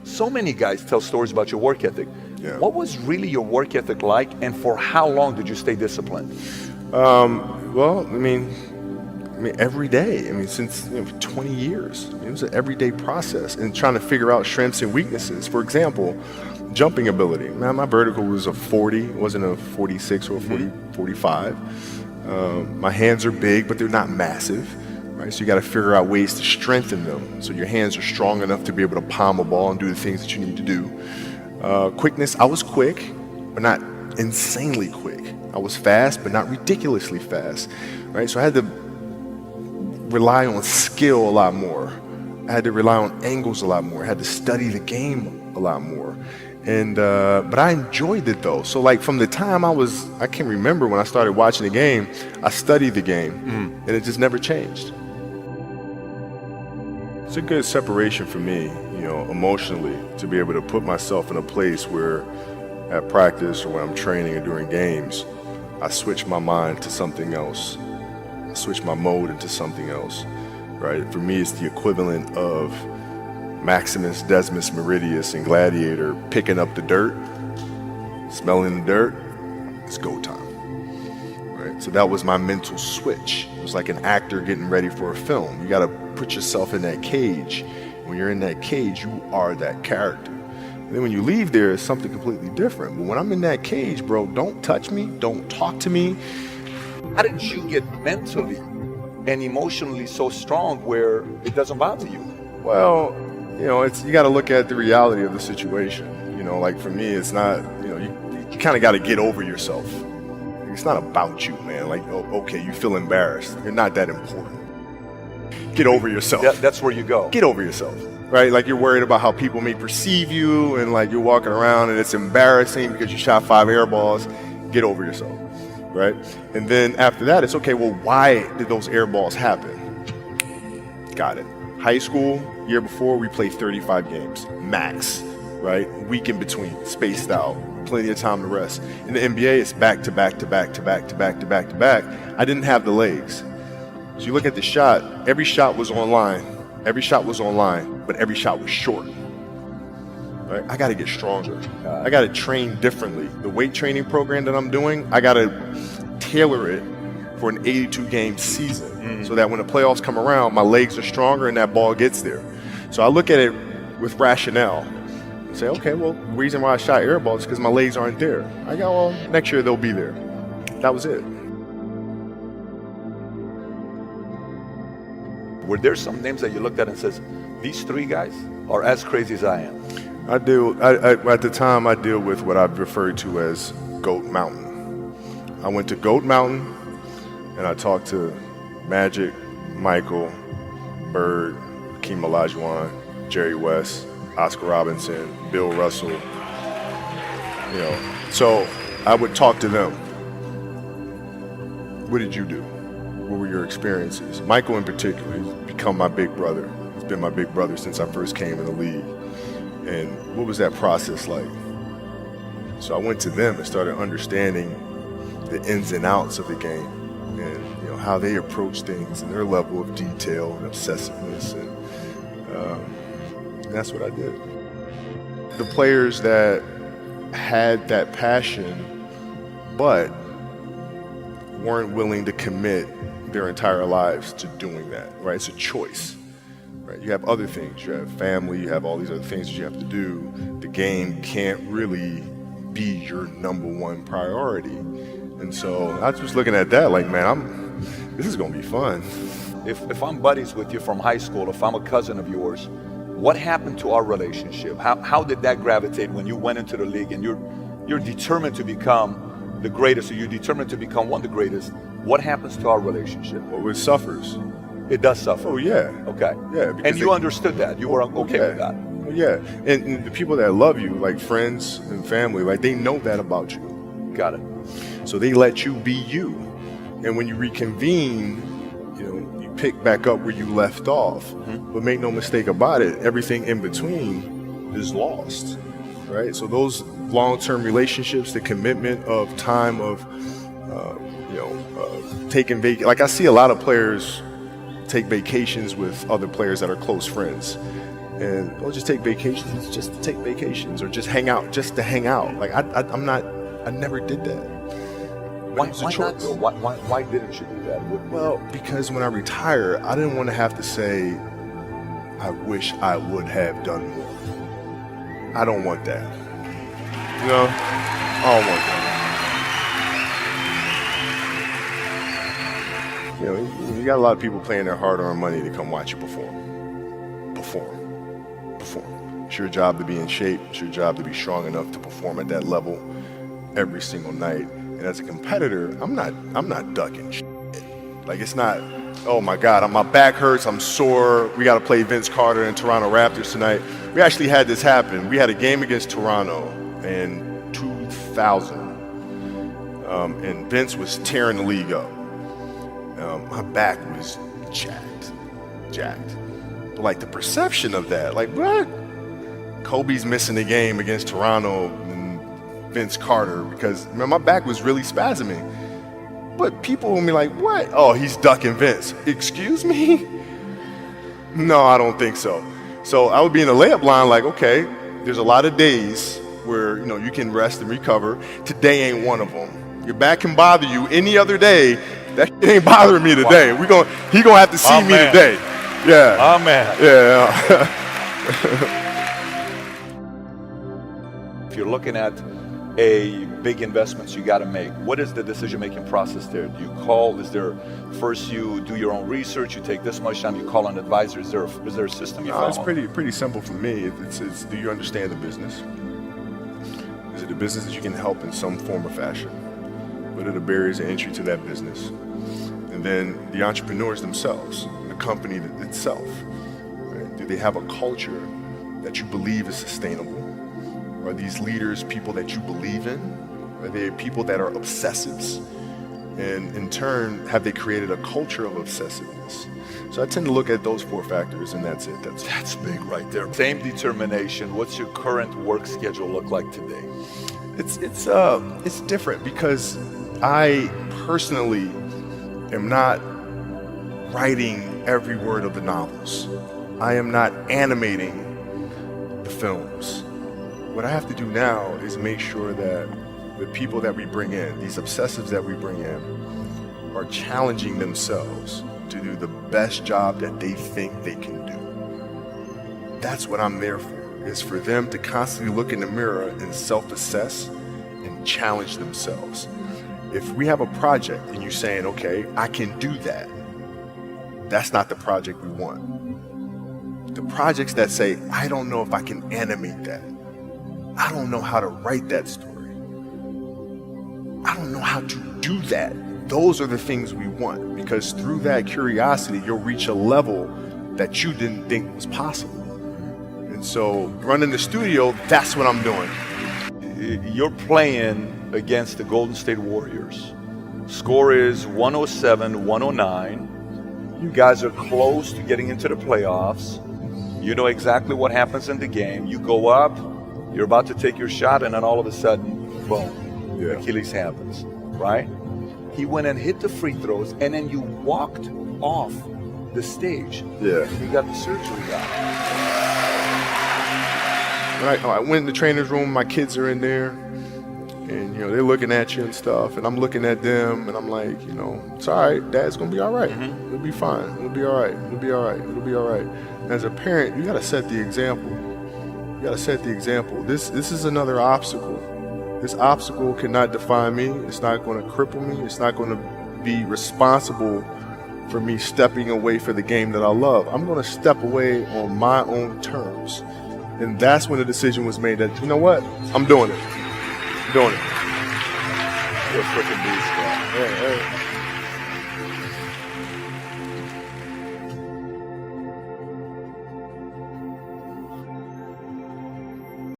So many guys tell stories about your work ethic. Yeah. What was really your work ethic like, and for how long did you stay disciplined? Well, I mean, every day. I mean, since 20 years, it was an everyday process, and trying to figure out strengths and weaknesses. For example, jumping ability. Man, my vertical was a 40, it wasn't a 46 or a 40, 45. My hands are big, but they're not massive. Right? So you got to figure out ways to strengthen them, so your hands are strong enough to be able to palm a ball and do the things that you need to do. Quickness. I was quick, but not insanely quick. I was fast, but not ridiculously fast. Right? So I had to rely on skill a lot more. I had to rely on angles a lot more. I had to study the game a lot more. And but I enjoyed it though. So like from the time I can't remember when I started watching the game, I studied the game, and it just never changed. It's a good separation for me, emotionally, to be able to put myself in a place where at practice or when I'm training or during games, I switch my mind to something else. I switch my mode into something else, right? For me, it's the equivalent of Maximus, Decimus, Meridius, and Gladiator picking up the dirt, smelling the dirt. It's go time, right? So that was my mental switch. It was like an actor getting ready for a film. You got to put yourself in that cage. When you're in that cage, you are that character. And then when you leave there, it's something completely different. But when I'm in that cage, bro, don't touch me, don't talk to me. How did you get mentally and emotionally so strong where it doesn't bother you? Well, you got to look at the reality of the situation. Like for me, it's not, you kind of got to get over yourself. It's not about you, man. Like, okay, you feel embarrassed. You're not that important. Get over yourself. That's where you go. Get over yourself, right? Like you're worried about how people may perceive you, and like you're walking around and it's embarrassing because you shot 5 air balls. Get over yourself, right? And then after that, it's okay, well, why did those air balls happen? Got it. High school, year before, we played 35 games, max, right? Week in between, spaced out, plenty of time to rest. In the NBA, it's back to back to back to back to back to back to back. I didn't have the legs. So you look at the shot, every shot was online. Every shot was online, but every shot was short. Right? I got to get stronger. I got to train differently. The weight training program that I'm doing, I got to tailor it for an 82-game season so that when the playoffs come around, my legs are stronger and that ball gets there. So I look at it with rationale and say, okay, well, the reason why I shot air balls is because my legs aren't there. I go, well, next year they'll be there. That was it. Were there some names that you looked at and says, these 3 guys are as crazy as I am? At the time, I deal with what I've referred to as Goat Mountain. I went to Goat Mountain and I talked to Magic, Michael, Bird, Hakeem Olajuwon, Jerry West, Oscar Robinson, Bill Russell. So I would talk to them. What did you do? What were your experiences? Michael in particular, he's become my big brother. He's been my big brother since I first came in the league. And what was that process like? So I went to them and started understanding the ins and outs of the game and how they approach things and their level of detail and obsessiveness. And that's what I did. The players that had that passion but weren't willing to commit their entire lives to doing that, right? It's a choice, right? You have other things, you have family, you have all these other things that you have to do. The game can't really be your number one priority. And so I was just looking at that like, man, this is gonna be fun. If I'm buddies with you from high school, if I'm a cousin of yours, what happened to our relationship? How did that gravitate when you went into the league and you're determined to become the greatest, or you're determined to become one of the greatest? What happens to our relationship? Well, it suffers. It does suffer. Oh yeah. Okay. Yeah. And you understood that. You were okay with that. Yeah. And the people that love you, like friends and family, like they know that about you. Got it. So they let you be you. And when you reconvene, you pick back up where you left off. Mm-hmm. But make no mistake about it, everything in between is lost. Right? So those long-term relationships, the commitment of time of taking like I see a lot of players take vacations with other players that are close friends, and or just take vacations, just to take vacations, or just hang out, just to hang out. Like I never did that. Why not though? Why didn't you do that? Well, because when I retire, I didn't want to have to say, I wish I would have done more. I don't want that. You know, I don't want that. You know, you got a lot of people paying their hard-earned money to come watch you perform. It's your job to be in shape. It's your job to be strong enough to perform at that level every single night. And as a competitor, I'm not ducking shit. Like, it's not, oh my God, my back hurts, I'm sore, we got to play Vince Carter and Toronto Raptors tonight. We actually had this happen. We had a game against Toronto in 2000, and Vince was tearing the league up. My back was jacked. But like the perception of that, like, what? Kobe's missing the game against Toronto and Vince Carter because, man, my back was really spasming. But people will be like, what? Oh, he's ducking Vince. Excuse me? No, I don't think so. So I would be in the layup line like, okay, there's a lot of days where, you know, you can rest and recover. Today ain't one of them. Your back can bother you any other day. That shit ain't bothering me today. Wow. He gonna have to see me today. Yeah. Oh, man. Yeah. If you're looking at a big investments you got to make, what is the decision-making process there? Do you call? Is there first you do your own research? You take this much time. You call an advisor. Is there a system you follow? It's pretty simple for me. It's do you understand the business? Is it a business that you can help in some form or fashion? What are the barriers of entry to that business? And then the entrepreneurs themselves, the company itself. Right? Do they have a culture that you believe is sustainable? Are these leaders people that you believe in? Are they people that are obsessives? And in turn, have they created a culture of obsessiveness? So I tend to look at those 4 factors, and that's it. That's big right there. Same determination. What's your current work schedule look like today? It's different because I personally am not writing every word of the novels. I am not animating the films. What I have to do now is make sure that the people that we bring in, these obsessives that we bring in, are challenging themselves to do the best job that they think they can do. That's what I'm there for, is for them to constantly look in the mirror and self-assess and challenge themselves. If we have a project and you're saying, okay, I can do that, that's not the project we want. The projects that say, I don't know if I can animate that. I don't know how to write that story. I don't know how to do that. Those are the things we want, because through that curiosity, you'll reach a level that you didn't think was possible. And so running the studio, that's what I'm doing. You're playing against the Golden State Warriors. Score is 107-109. You guys are close to getting into the playoffs. You know exactly what happens in the game. You go up, you're about to take your shot, and then all of a sudden, boom, Achilles happens, right? He went and hit the free throws, and then you walked off the stage. Yeah. You got the surgery done. I went in the trainer's room, my kids are in there, and, you know, they're looking at you and stuff, and I'm looking at them, and I'm like, you know, it's all right, Dad's gonna be all right. It'll be fine. It'll be all right. It'll be all right. It'll be all right. And as a parent, you gotta set the example. You gotta set the example. This is another obstacle. This obstacle cannot define me. It's not gonna cripple me. It's not gonna be responsible for me stepping away for the game that I love. I'm gonna step away on my own terms. And that's when the decision was made that, you know what? I'm doing it. I'm doing it. You're a freaking beast, man. Hey.